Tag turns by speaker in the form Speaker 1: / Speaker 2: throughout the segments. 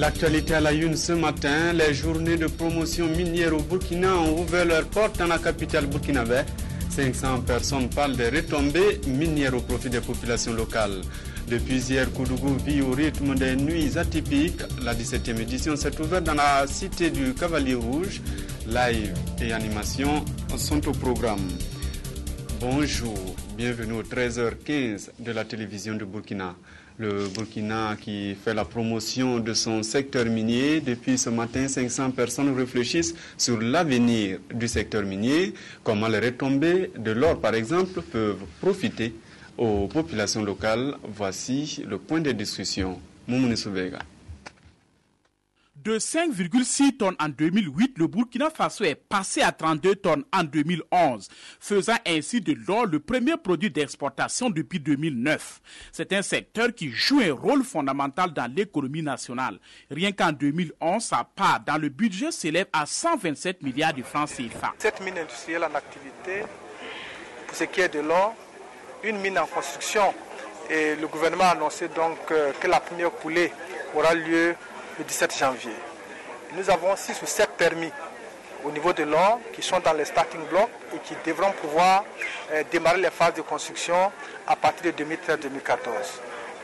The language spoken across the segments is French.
Speaker 1: L'actualité à la une ce matin, les journées de promotion minière au Burkina ont ouvert leurs portes dans la capitale burkinabé. 500 personnes parlent des retombées minières au profit des populations locales. Depuis hier, Koudougou vit au rythme des nuits atypiques. La 17e édition s'est ouverte dans la cité du Cavalier Rouge. Live et animation sont au programme. Bonjour, bienvenue au 13h15 de la télévision de Burkina. Le Burkina qui fait la promotion de son secteur minier. Depuis ce matin, 500 personnes réfléchissent sur l'avenir du secteur minier. Comment les retombées de l'or, par exemple, peuvent profiter aux populations locales. Voici le point de discussion. Moumouni Soubega.
Speaker 2: De 5,6 tonnes en 2008, le Burkina Faso est passé à 32 tonnes en 2011, faisant ainsi de l'or le premier produit d'exportation depuis 2009. C'est un secteur qui joue un rôle fondamental dans l'économie nationale. Rien qu'en 2011, sa part dans le budget s'élève à 127 milliards de francs CFA.
Speaker 3: Cette mine industrielle en activité, pour ce qui est de l'or, une mine en construction, et le gouvernement a annoncé donc que la première coulée aura lieu le 17 janvier. Nous avons 6 ou 7 permis au niveau de l'or qui sont dans les starting blocks et qui devront pouvoir démarrer les phases de construction à partir de 2013-2014.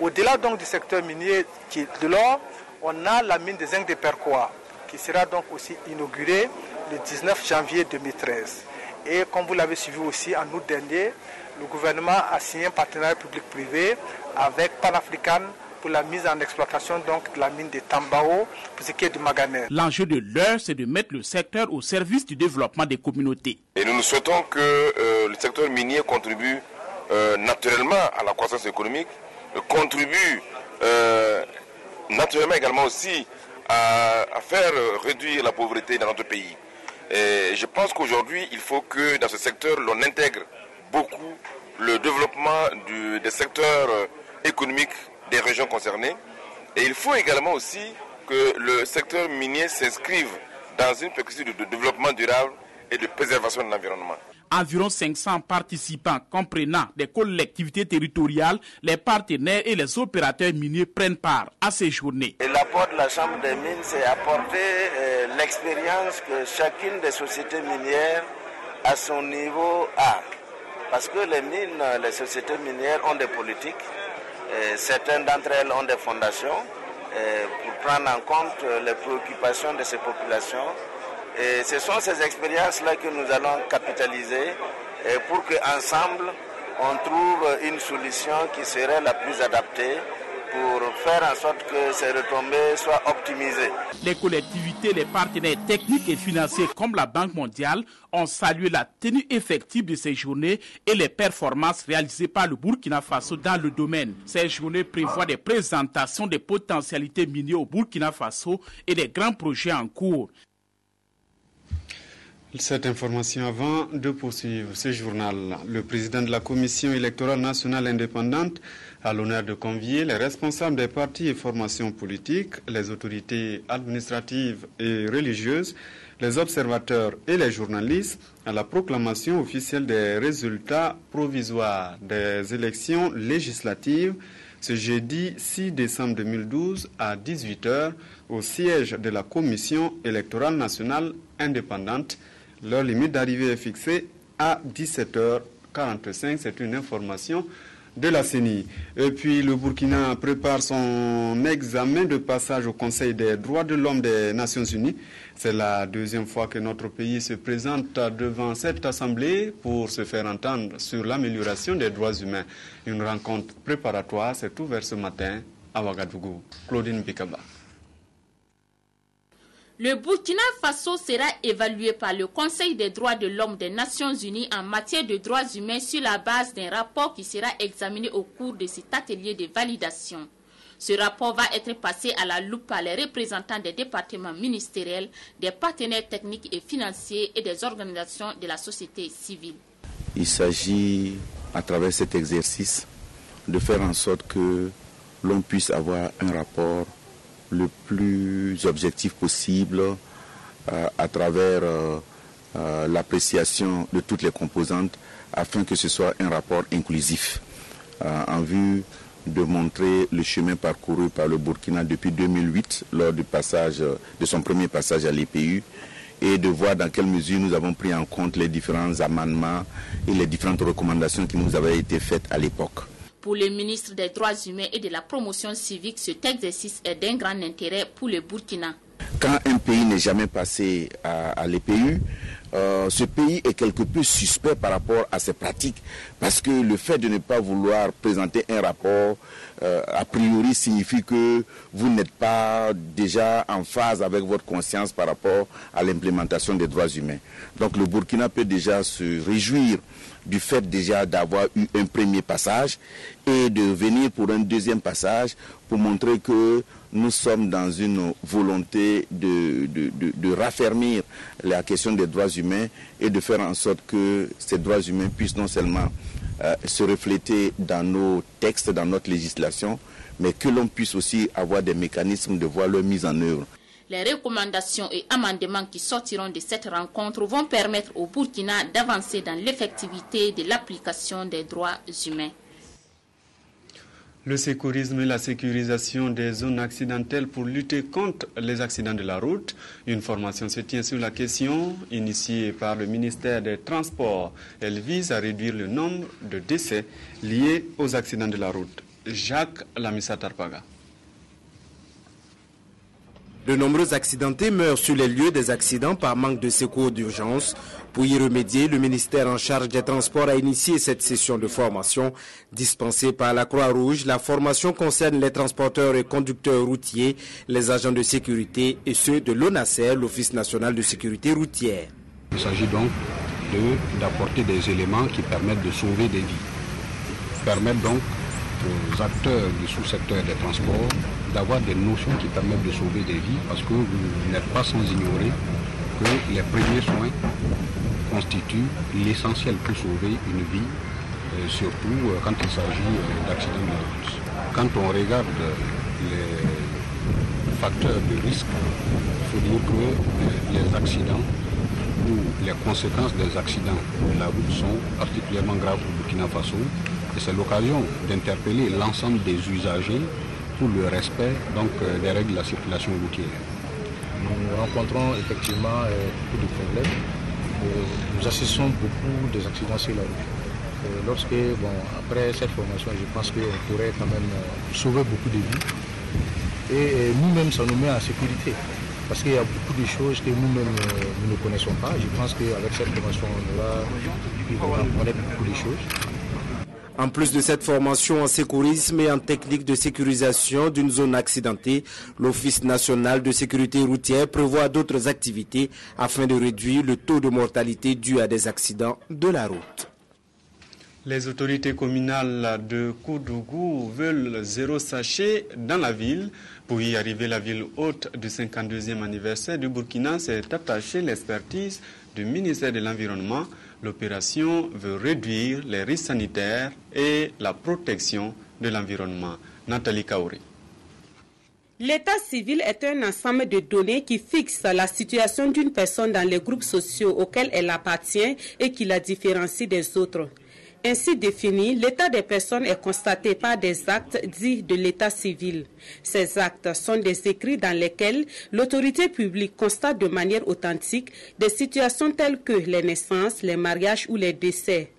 Speaker 3: Au-delà donc du secteur minier de l'or, on a la mine de zinc de Perkoa qui sera donc aussi inaugurée le 19 janvier 2013. Et comme vous l'avez suivi aussi en août dernier, le gouvernement a signé un partenariat public-privé avec Pan-African pour la mise en exploitation donc de la mine de Tambao pour ce qui est du manganèse.
Speaker 2: L'enjeu de l'heure, c'est de mettre le secteur au service du développement des communautés.
Speaker 4: Et nous souhaitons que le secteur minier contribue naturellement à la croissance économique, contribue naturellement également aussi à faire réduire la pauvreté dans notre pays. Et je pense qu'aujourd'hui, il faut que dans ce secteur, l'on intègre beaucoup le développement des secteurs économiques des régions concernées. Et il faut également aussi que le secteur minier s'inscrive dans une perspective de développement durable et de préservation de l'environnement.
Speaker 2: Environ 500 participants comprenant des collectivités territoriales, les partenaires et les opérateurs miniers prennent part à ces journées.
Speaker 5: Et l'apport de la Chambre des mines, c'est apporter l'expérience que chacune des sociétés minières à son niveau a. Parce que les mines, les sociétés minières ont des politiques. Certaines d'entre elles ont des fondations pour prendre en compte les préoccupations de ces populations. Et ce sont ces expériences-là que nous allons capitaliser pour qu'ensemble, on trouve une solution qui serait la plus adaptée pour faire en sorte que ces retombées soient optimisées.
Speaker 2: Les collectivités, les partenaires techniques et financiers comme la Banque mondiale ont salué la tenue effective de ces journées et les performances réalisées par le Burkina Faso dans le domaine. Ces journées prévoient des présentations des potentialités minières au Burkina Faso et des grands projets en cours.
Speaker 1: Cette information avant de poursuivre ce journal. Le président de la Commission électorale nationale indépendante a l'honneur de convier les responsables des partis et formations politiques, les autorités administratives et religieuses, les observateurs et les journalistes à la proclamation officielle des résultats provisoires des élections législatives ce jeudi 6 décembre 2012 à 18h au siège de la Commission électorale nationale indépendante. Leur limite d'arrivée est fixée à 17h45. C'est une information de la CENI. Et puis le Burkina prépare son examen de passage au Conseil des droits de l'homme des Nations Unies. C'est la deuxième fois que notre pays se présente devant cette assemblée pour se faire entendre sur l'amélioration des droits humains. Une rencontre préparatoire s'est ouverte ce matin à Ouagadougou. Claudine Bikaba.
Speaker 6: Le Burkina Faso sera évalué par le Conseil des droits de l'homme des Nations Unies en matière de droits humains sur la base d'un rapport qui sera examiné au cours de cet atelier de validation. Ce rapport va être passé à la loupe par les représentants des départements ministériels, des partenaires techniques et financiers et des organisations de la société civile.
Speaker 7: Il s'agit, à travers cet exercice, de faire en sorte que l'on puisse avoir un rapport le plus objectif possible à travers l'appréciation de toutes les composantes afin que ce soit un rapport inclusif en vue de montrer le chemin parcouru par le Burkina depuis 2008 lors de son premier passage à l'EPU et de voir dans quelle mesure nous avons pris en compte les différents amendements et les différentes recommandations qui nous avaient été faites à l'époque.
Speaker 6: Pour le ministre des Droits humains et de la promotion civique, cet exercice est d'un grand intérêt pour le Burkina.
Speaker 7: Quand un pays n'est jamais passé à l'EPU, ce pays est quelque peu suspect par rapport à ses pratiques, parce que le fait de ne pas vouloir présenter un rapport, a priori, signifie que vous n'êtes pas déjà en phase avec votre conscience par rapport à l'implémentation des droits humains. Donc le Burkina peut déjà se réjouir du fait déjà d'avoir eu un premier passage et de venir pour un deuxième passage pour montrer que nous sommes dans une volonté de raffermir la question des droits humains et de faire en sorte que ces droits humains puissent non seulement se refléter dans nos textes, dans notre législation, mais que l'on puisse aussi avoir des mécanismes de voir leur mise en œuvre.
Speaker 6: Les recommandations et amendements qui sortiront de cette rencontre vont permettre au Burkina d'avancer dans l'effectivité de l'application des droits humains.
Speaker 1: Le sécurisme et la sécurisation des zones accidentelles pour lutter contre les accidents de la route. Une formation se tient sur la question, initiée par le ministère des Transports. Elle vise à réduire le nombre de décès liés aux accidents de la route. Jacques Lamissa Tarpaga.
Speaker 8: De nombreux accidentés meurent sur les lieux des accidents par manque de secours d'urgence. Pour y remédier, le ministère en charge des Transports a initié cette session de formation dispensée par la Croix-Rouge. La formation concerne les transporteurs et conducteurs routiers, les agents de sécurité et ceux de l'ONASER, l'Office national de sécurité routière.
Speaker 9: Il s'agit donc d'apporter des éléments qui permettent de sauver des vies, permettent donc aux acteurs du sous-secteur des transports d'avoir des notions qui permettent de sauver des vies, parce que vous n'êtes pas sans ignorer que les premiers soins constituent l'essentiel pour sauver une vie, surtout quand il s'agit d'accidents de la route. Quand on regarde les facteurs de risque, il faut dire que les accidents ou les conséquences des accidents de la route sont particulièrement graves au Burkina Faso. Et c'est l'occasion d'interpeller l'ensemble des usagers pour le respect des règles de la circulation routière.
Speaker 10: Nous rencontrons effectivement beaucoup de problèmes. Nous assistons beaucoup des accidents sur la route. Après cette formation, je pense qu'on pourrait quand même sauver beaucoup de vies. Et nous-mêmes, ça nous met en sécurité. Parce qu'il y a beaucoup de choses que nous-mêmes nous ne connaissons pas. Je pense qu'avec cette formation, on va connaître beaucoup de choses.
Speaker 8: En plus de cette formation en sécurisme et en technique de sécurisation d'une zone accidentée, l'Office national de sécurité routière prévoit d'autres activités afin de réduire le taux de mortalité dû à des accidents de la route.
Speaker 1: Les autorités communales de Koudougou veulent 0 sachet dans la ville. Pour y arriver, la ville hôte du 52e anniversaire du Burkina s'est attachée l'expertise du ministère de l'Environnement. L'opération veut réduire les risques sanitaires et la protection de l'environnement. Nathalie Kaouri.
Speaker 11: L'état civil est un ensemble de données qui fixe la situation d'une personne dans les groupes sociaux auxquels elle appartient et qui la différencie des autres. Ainsi défini, l'état des personnes est constaté par des actes dits de l'état civil. Ces actes sont des écrits dans lesquels l'autorité publique constate de manière authentique des situations telles que les naissances, les mariages ou les décès.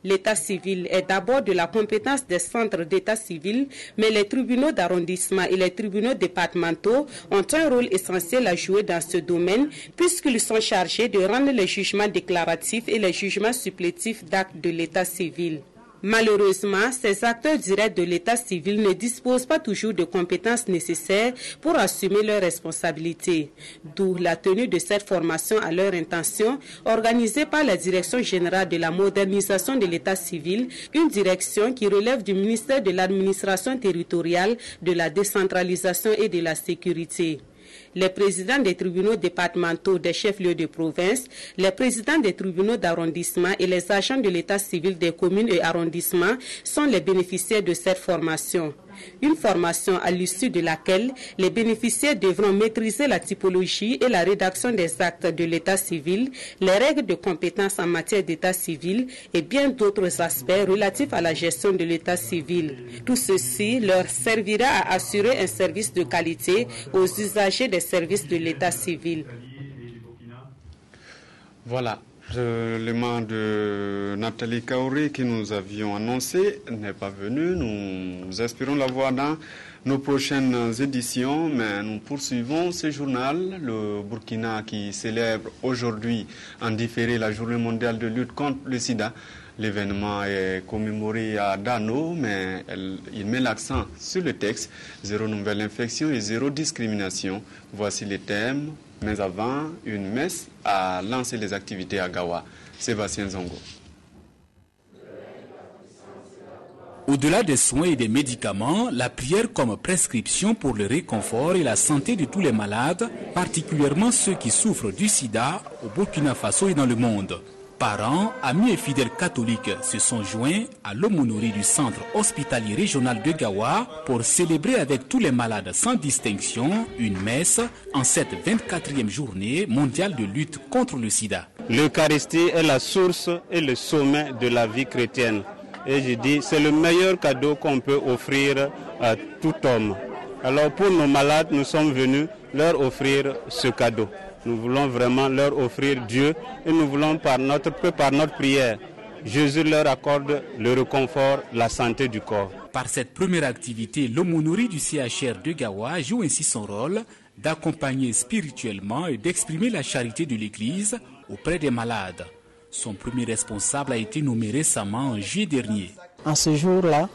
Speaker 11: L'état civil est d'abord de la compétence des centres d'état civil, mais les tribunaux d'arrondissement et les tribunaux départementaux ont un rôle essentiel à jouer dans ce domaine, puisqu'ils sont chargés de rendre les jugements déclaratifs et les jugements supplétifs d'actes de l'état civil. Malheureusement, ces acteurs directs de l'état civil ne disposent pas toujours de compétences nécessaires pour assumer leurs responsabilités. D'où la tenue de cette formation à leur intention, organisée par la Direction générale de la modernisation de l'état civil, une direction qui relève du ministère de l'administration territoriale, de la décentralisation et de la sécurité. les présidents des tribunaux départementaux des chefs-lieux de province, les présidents des tribunaux d'arrondissement et les agents de l'état civil des communes et arrondissements sont les bénéficiaires de cette formation. Une formation à l'issue de laquelle les bénéficiaires devront maîtriser la typologie et la rédaction des actes de l'état civil, les règles de compétences en matière d'état civil et bien d'autres aspects relatifs à la gestion de l'état civil. Tout ceci leur servira à assurer un service de qualité aux usagers des services de l'état civil.
Speaker 1: Voilà. L'élément de Nathalie Kaouré que nous avions annoncé n'est pas venu. Nous espérons la voir dans nos prochaines éditions, mais nous poursuivons ce journal. Le Burkina qui célèbre aujourd'hui en différé la journée mondiale de lutte contre le sida. L'événement est commémoré à Dano, mais il met l'accent sur le texte « Zéro nouvelle infection et zéro discrimination ». Voici les thèmes. Mais avant, une messe a lancé les activités à Gawa. Sébastien Zongo.
Speaker 2: Au-delà des soins et des médicaments, la prière comme prescription pour le réconfort et la santé de tous les malades, particulièrement ceux qui souffrent du sida au Burkina Faso et dans le monde. Parents, amis et fidèles catholiques se sont joints à l'aumônerie du centre hospitalier régional de Gawa pour célébrer avec tous les malades sans distinction une messe en cette 24e journée mondiale de lutte contre le sida.
Speaker 12: L'Eucharistie est la source et le sommet de la vie chrétienne. Et je dis, c'est le meilleur cadeau qu'on peut offrir à tout homme. Alors pour nos malades, nous sommes venus leur offrir ce cadeau. Nous voulons vraiment leur offrir Dieu et nous voulons par notre prière, Jésus leur accorde le réconfort, la santé du corps.
Speaker 2: Par cette première activité, l'aumônerie du CHR de Gawa joue ainsi son rôle d'accompagner spirituellement et d'exprimer la charité de l'Église auprès des malades. Son premier responsable a été nommé récemment en juillet dernier.
Speaker 13: En ce jour-là,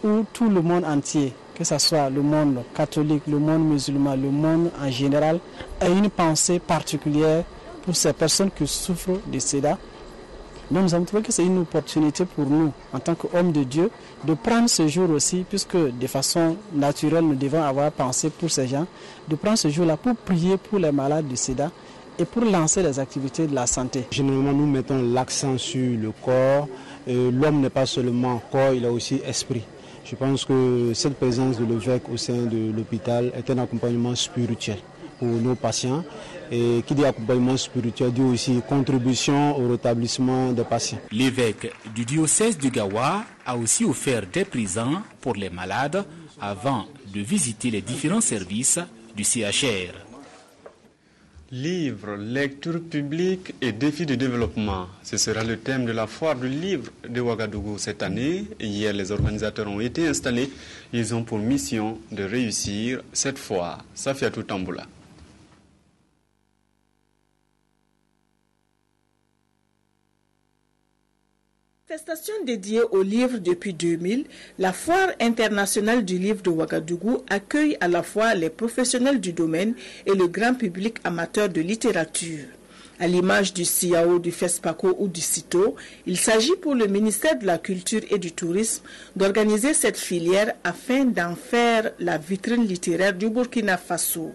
Speaker 13: où tout le monde entier, que ce soit le monde catholique, le monde musulman, le monde en général, a une pensée particulière pour ces personnes qui souffrent de sida. Nous avons trouvé que c'est une opportunité pour nous, en tant qu'hommes de Dieu, de prendre ce jour aussi, puisque de façon naturelle, nous devons avoir pensé pour ces gens, de prendre ce jour-là pour prier pour les malades de sida et pour lancer les activités de la santé.
Speaker 12: Généralement, nous mettons l'accent sur le corps. L'homme n'est pas seulement corps, il a aussi esprit. Je pense que cette présence de l'évêque au sein de l'hôpital est un accompagnement spirituel pour nos patients. Et qui dit accompagnement spirituel dit aussi contribution au rétablissement des patients.
Speaker 2: L'évêque du diocèse de Gawa a aussi offert des présents pour les malades avant de visiter les différents services du CHR.
Speaker 1: Livres, lecture publique et défis de développement. Ce sera le thème de la foire du livre de Ouagadougou cette année. Hier, les organisateurs ont été installés. Ils ont pour mission de réussir cette foire. Safiatou Tamboula.
Speaker 14: Manifestation dédiée aux livres depuis 2000, la Foire internationale du livre de Ouagadougou accueille à la fois les professionnels du domaine et le grand public amateur de littérature. À l'image du CIAO, du FESPACO ou du CITO, il s'agit pour le ministère de la Culture et du Tourisme d'organiser cette filière afin d'en faire la vitrine littéraire du Burkina Faso.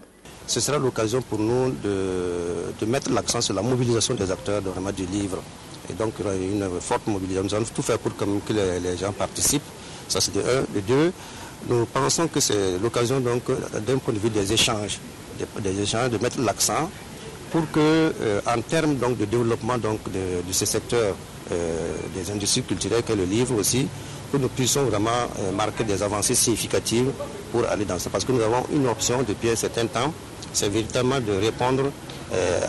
Speaker 15: Ce sera l'occasion pour nous de mettre l'accent sur la mobilisation des acteurs du livre. Et donc, il y aura une forte mobilisation. Nous allons tout faire pour que les gens participent. Ça, c'est de un. De deux, nous pensons que c'est l'occasion, donc, d'un point de vue des échanges, de mettre l'accent pour que, en termes donc, de développement donc, de ce secteur des industries culturelles, qu'est le livre aussi, que nous puissions vraiment marquer des avancées significatives pour aller dans ça. Parce que nous avons une option depuis un certain temps, c'est véritablement de répondre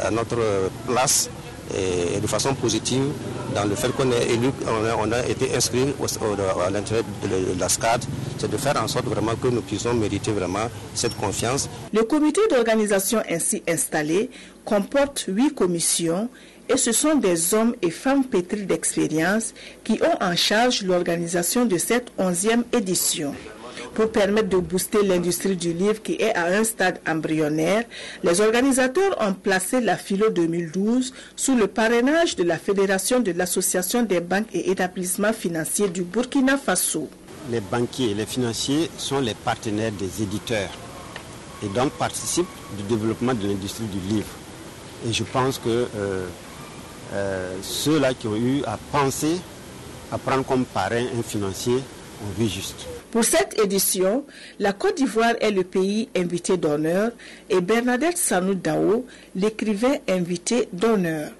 Speaker 15: à notre place et de façon positive dans le fait qu'on est élu, on a été inscrit à l'intérieur de la SCAD, c'est de faire en sorte vraiment que nous puissions mériter vraiment cette confiance.
Speaker 14: Le comité d'organisation ainsi installé comporte 8 commissions et ce sont des hommes et femmes pétris d'expérience qui ont en charge l'organisation de cette 11e édition. Pour permettre de booster l'industrie du livre qui est à un stade embryonnaire, les organisateurs ont placé la Philo 2012 sous le parrainage de la Fédération de l'Association des banques et établissements financiers du Burkina Faso.
Speaker 16: Les banquiers et les financiers sont les partenaires des éditeurs. et donc participe du développement de l'industrie du livre. Et je pense que ceux-là qui ont eu à penser à prendre comme parrain un financier ont vu juste.
Speaker 14: Pour cette édition, la Côte d'Ivoire est le pays invité d'honneur et Bernadette Sanou Dao, l'écrivain invité d'honneur.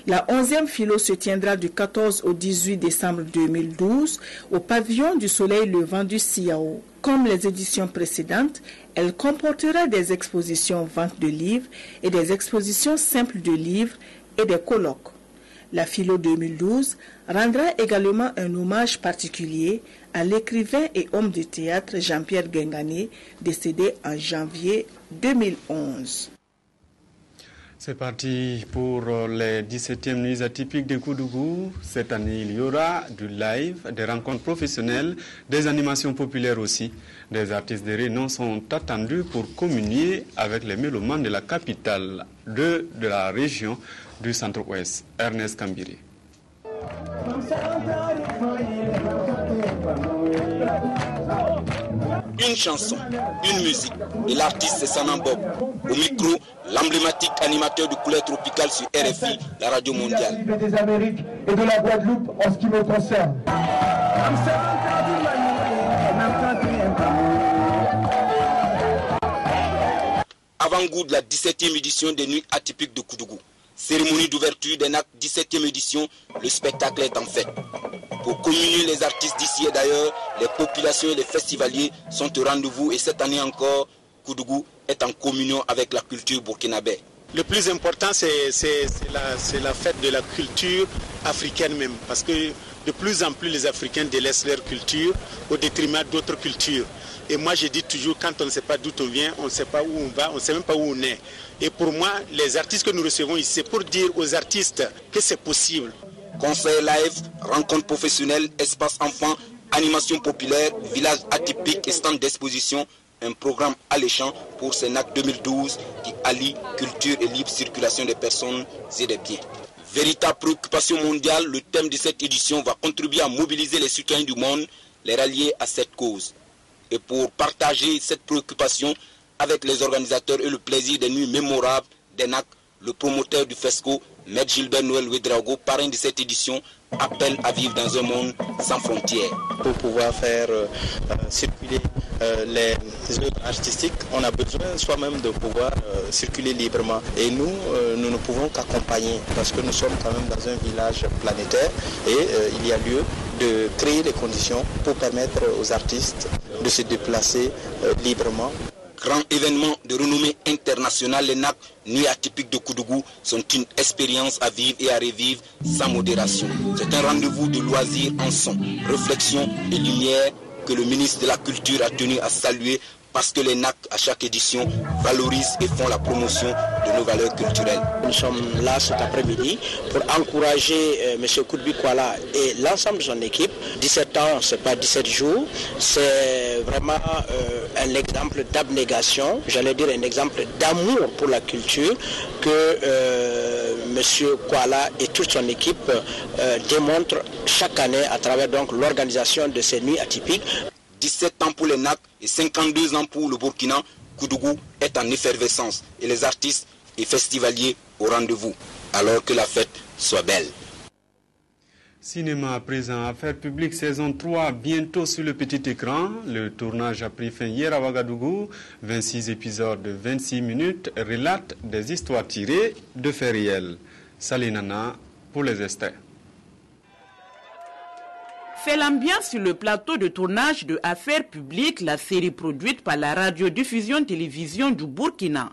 Speaker 14: La 11e philo se tiendra du 14 au 18 décembre 2012 au pavillon du Soleil Levant du Siao. Comme les éditions précédentes, elle comportera des expositions vente de livres et des expositions simples de livres et des colloques. La philo 2012 rendra également un hommage particulier à l'écrivain et homme de théâtre Jean-Pierre Guingané, décédé en janvier 2011.
Speaker 1: C'est parti pour les 17e nuits atypiques de Koudougou. Cette année, il y aura du live, des rencontres professionnelles, des animations populaires aussi. Des artistes de renom sont attendus pour communier avec les mélomanes de la capitale, de la région du centre-ouest. Ernest Kambiri.
Speaker 17: Une chanson, une musique, et l'artiste c'est Sanan Bob. Au micro, l'emblématique animateur de couleur tropicale sur RFI, la radio mondiale.
Speaker 18: Des Amériques et de la Guadeloupe en ce qui me concerne.
Speaker 17: Avant-goût de la 17e édition des Nuits atypiques de Koudougou. Cérémonie d'ouverture des NAC 17e édition, le spectacle est en fête. Pour communier les artistes d'ici et d'ailleurs, les populations et les festivaliers sont au rendez-vous et cette année encore, Koudougou est en communion avec la culture burkinabé.
Speaker 19: Le plus important, c'est la fête de la culture africaine même, parce que de plus en plus les Africains délaissent leur culture au détriment d'autres cultures. Et moi je dis toujours, quand on ne sait pas d'où on vient, on ne sait pas où on va, on ne sait même pas où on est. Et pour moi, les artistes que nous recevons ici, c'est pour dire aux artistes que c'est possible.
Speaker 17: Conseil live, rencontres professionnelles, espace enfants, animation populaire, village atypique et stand d'exposition. Un programme alléchant pour ces NAC 2012 qui allie culture et libre circulation des personnes et des biens. Véritable préoccupation mondiale, le thème de cette édition va contribuer à mobiliser les citoyens du monde, les rallier à cette cause. Et pour partager cette préoccupation avec les organisateurs et le plaisir des nuits mémorables des NAC, le promoteur du FESCO, M. Gilbert Noël Ouedraogo, parrain de cette édition, appelle à vivre dans un monde sans frontières.
Speaker 20: Pour pouvoir faire circuler les œuvres artistiques, on a besoin soi-même de pouvoir circuler librement. Et nous ne pouvons qu'accompagner parce que nous sommes quand même dans un village planétaire et il y a lieu de créer les conditions pour permettre aux artistes de se déplacer librement.
Speaker 17: Grand événement de renommée internationale, les NAC Nuits atypiques de Koudougou sont une expérience à vivre et à revivre sans modération. C'est un rendez-vous de loisirs en son, réflexion et lumière que le ministre de la Culture a tenu à saluer parce que les NAC à chaque édition valorisent et font la promotion de nos valeurs culturelles.
Speaker 20: Nous sommes là cet après-midi pour encourager M. Koudbi Kuala et l'ensemble de son équipe. 17 ans, ce n'est pas 17 jours, c'est vraiment un exemple d'abnégation, j'allais dire un exemple d'amour pour la culture que M. Kuala et toute son équipe démontrent chaque année à travers donc l'organisation de ces nuits atypiques.
Speaker 17: 17 ans pour les NAC et 52 ans pour le Burkina, Koudougou est en effervescence et les artistes et festivaliers au rendez-vous, alors que la fête soit belle.
Speaker 1: Cinéma à présent, Affaires publiques saison 3, bientôt sur le petit écran. Le tournage a pris fin hier à Ouagadougou. 26 épisodes de 26 minutes relatent des histoires tirées de faits réels. Salinana pour les extraits.
Speaker 2: Fait l'ambiance sur le plateau de tournage de Affaires publiques, la série produite par la radiodiffusion-télévision du Burkina.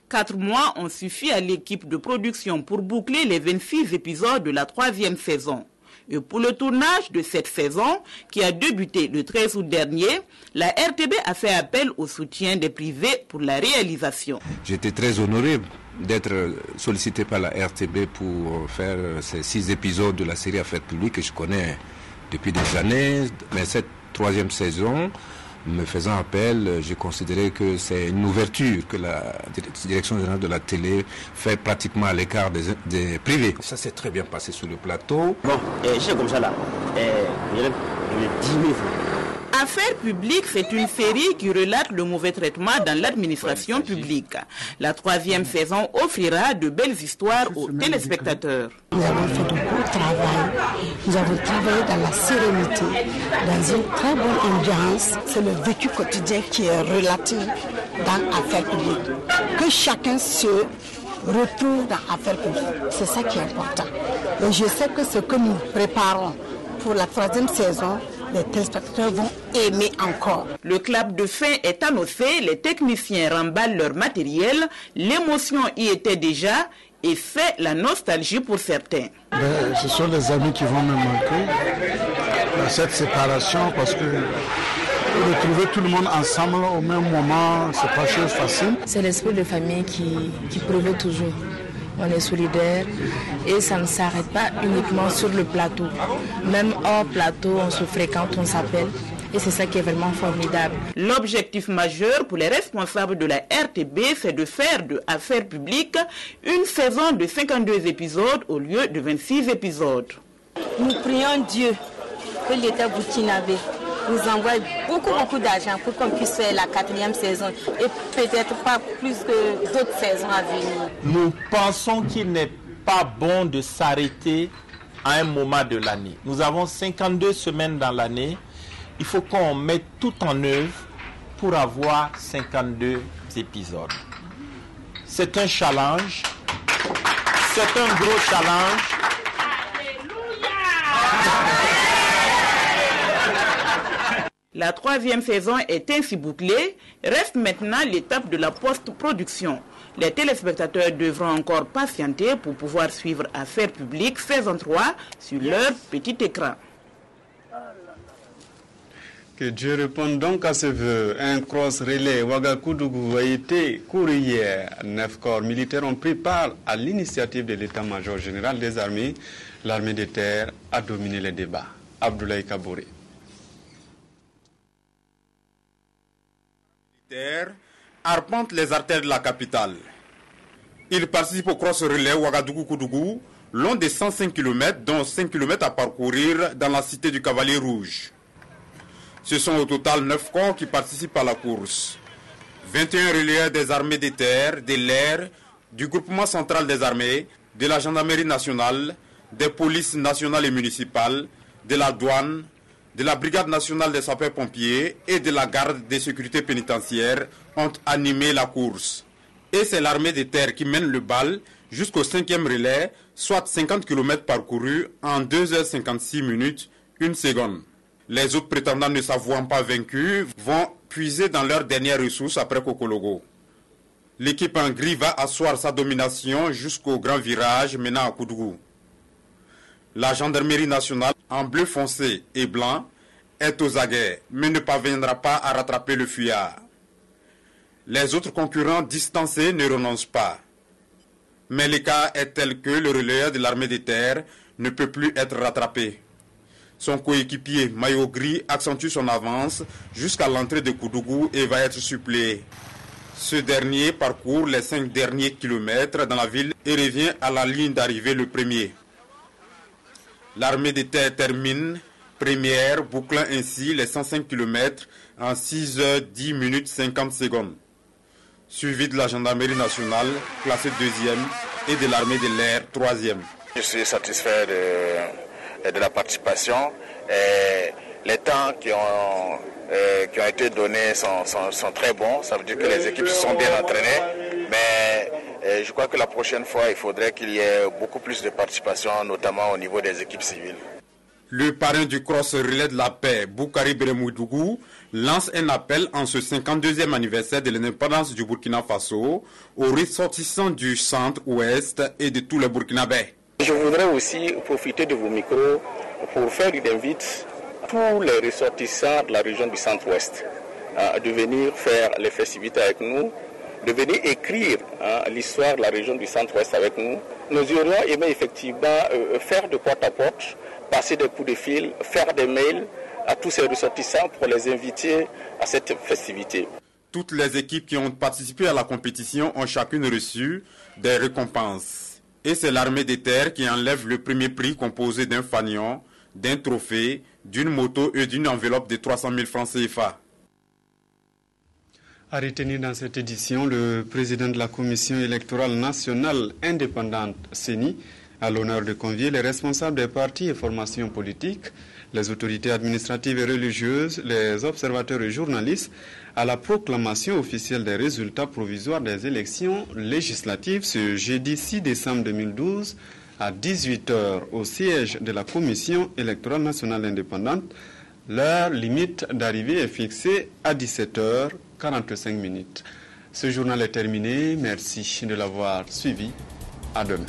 Speaker 2: 4 mois ont suffi à l'équipe de production pour boucler les 26 épisodes de la 3e saison. Et pour le tournage de cette saison, qui a débuté le 13 août dernier, la RTB a fait appel au soutien des privés pour la réalisation.
Speaker 21: J'étais très honoré d'être sollicité par la RTB pour faire ces 6 épisodes de la série Affaires publiques que je connais depuis des années, mais cette 3e saison, me faisant appel, j'ai considéré que c'est une ouverture que la direction générale de la télé fait pratiquement à l'écart des privés. Ça s'est très bien passé sur le plateau.
Speaker 20: Bon, c'est comme ça là, je vais 10 000 francs.
Speaker 3: Affaires publiques, c'est une série qui relate le mauvais traitement dans l'administration publique. La 3e saison offrira de belles histoires aux téléspectateurs.
Speaker 22: Nous avons fait de beau travail. Nous avons travaillé dans la sérénité, dans une très bonne ambiance. C'est le vécu quotidien qui est relaté dans Affaires publiques. Que chacun se retrouve dans Affaires publiques. C'est ça qui est important. Et je sais que ce que nous préparons pour la 3e saison, les téléspectateurs vont aimer encore.
Speaker 3: Le clap de fin est annoncé, les techniciens remballent leur matériel, l'émotion y était déjà et fait la nostalgie pour certains.
Speaker 23: Ce sont les amis qui vont me manquer, cette séparation, parce que retrouver tout le monde ensemble au même moment, c'est pas chose facile.
Speaker 24: C'est l'esprit de famille qui prévaut toujours. On est solidaires et ça ne s'arrête pas uniquement sur le plateau. Même hors plateau, on se fréquente, on s'appelle et c'est ça qui est vraiment formidable.
Speaker 3: L'objectif majeur pour les responsables de la RTB, c'est de faire de Affaires publiques une saison de 52 épisodes au lieu de 26 épisodes.
Speaker 25: Nous prions Dieu que l'État burkinabé nous envoie beaucoup d'argent pour qu'on puisse faire la 4e saison et peut-être pas plus que d'autres saisons à venir.
Speaker 26: Nous pensons qu'il n'est pas bon de s'arrêter à un moment de l'année. Nous avons 52 semaines dans l'année. Il faut qu'on mette tout en œuvre pour avoir 52 épisodes. C'est un challenge. C'est un gros challenge.
Speaker 3: La 3e saison est ainsi bouclée. Reste maintenant l'étape de la post-production. Les téléspectateurs devront encore patienter pour pouvoir suivre Affaires publiques saison 3 sur leur petit écran.
Speaker 1: Que Dieu réponde donc à ce vœu. Un cross-relais Ouagadougou a été couru hier. 9 corps militaires ont pris part à l'initiative de l'état-major général des armées. L'armée de terre a dominé les débats. Abdoulaye Kabouré.
Speaker 27: Arpente les artères de la capitale. Il participe au cross-relais Ouagadougou-Koudougou, long de 105 km, dont 5 km à parcourir dans la cité du Cavalier Rouge. Ce sont au total 9 corps qui participent à la course. 21 relayeurs des armées des terres, de l'air, du groupement central des armées, de la gendarmerie nationale, des polices nationales et municipales, de la douane, de la brigade nationale des sapeurs-pompiers et de la garde des sécurités pénitentiaires ont animé la course. Et c'est l'armée des terres qui mène le bal jusqu'au 5e relais, soit 50 km parcourus en 2h56 minutes, 1 seconde. Les autres prétendants ne s'avouant pas vaincus vont puiser dans leurs dernières ressources après Kokologo. L'équipe en gris va asseoir sa domination jusqu'au grand virage menant à Koudougou. La gendarmerie nationale, en bleu foncé et blanc, est aux aguets, mais ne parviendra pas à rattraper le fuyard. Les autres concurrents distancés ne renoncent pas. Mais l'écart est tel que le relayeur de l'armée des terres ne peut plus être rattrapé. Son coéquipier, maillot gris, accentue son avance jusqu'à l'entrée de Koudougou et va être suppléé. Ce dernier parcourt les 5 derniers kilomètres dans la ville et revient à la ligne d'arrivée le premier. L'armée des terres termine première, bouclant ainsi les 105 km en 6h10 minutes 50 secondes. Suivi de la gendarmerie nationale, classée 2e, et de l'armée de l'air, 3e.
Speaker 28: Je suis satisfait de la participation. Et les temps qui ont été donnés sont très bons. Ça veut dire que les équipes se sont bien entraînées. Mais je crois que la prochaine fois, il faudrait qu'il y ait beaucoup plus de participation, notamment au niveau des équipes civiles.
Speaker 27: Le parrain du cross relais de la paix, Boukari Beremoudougou, lance un appel en ce 52e anniversaire de l'indépendance du Burkina Faso aux ressortissants du centre-ouest et de tous les Burkinabés.
Speaker 20: Je voudrais aussi profiter de vos micros pour faire une invite à tous les ressortissants de la région du centre-ouest de venir faire les festivités avec nous, de venir écrire l'histoire de la région du centre-ouest avec nous. Nous aurions aimé effectivement faire de porte à porte, passer des coups de fil, faire des mails à tous ces ressortissants pour les inviter à cette festivité.
Speaker 27: Toutes les équipes qui ont participé à la compétition ont chacune reçu des récompenses. Et c'est l'armée des terres qui enlève le premier prix composé d'un fanion, d'un trophée, d'une moto et d'une enveloppe de 300 000 francs CFA.
Speaker 1: À retenir dans cette édition, le président de la Commission électorale nationale indépendante, CENI, a l'honneur de convier les responsables des partis et formations politiques, les autorités administratives et religieuses, les observateurs et journalistes à la proclamation officielle des résultats provisoires des élections législatives ce jeudi 6 décembre 2012 à 18h au siège de la Commission électorale nationale indépendante. L'heure limite d'arrivée est fixée à 17h45. Ce journal est terminé. Merci de l'avoir suivi. À demain.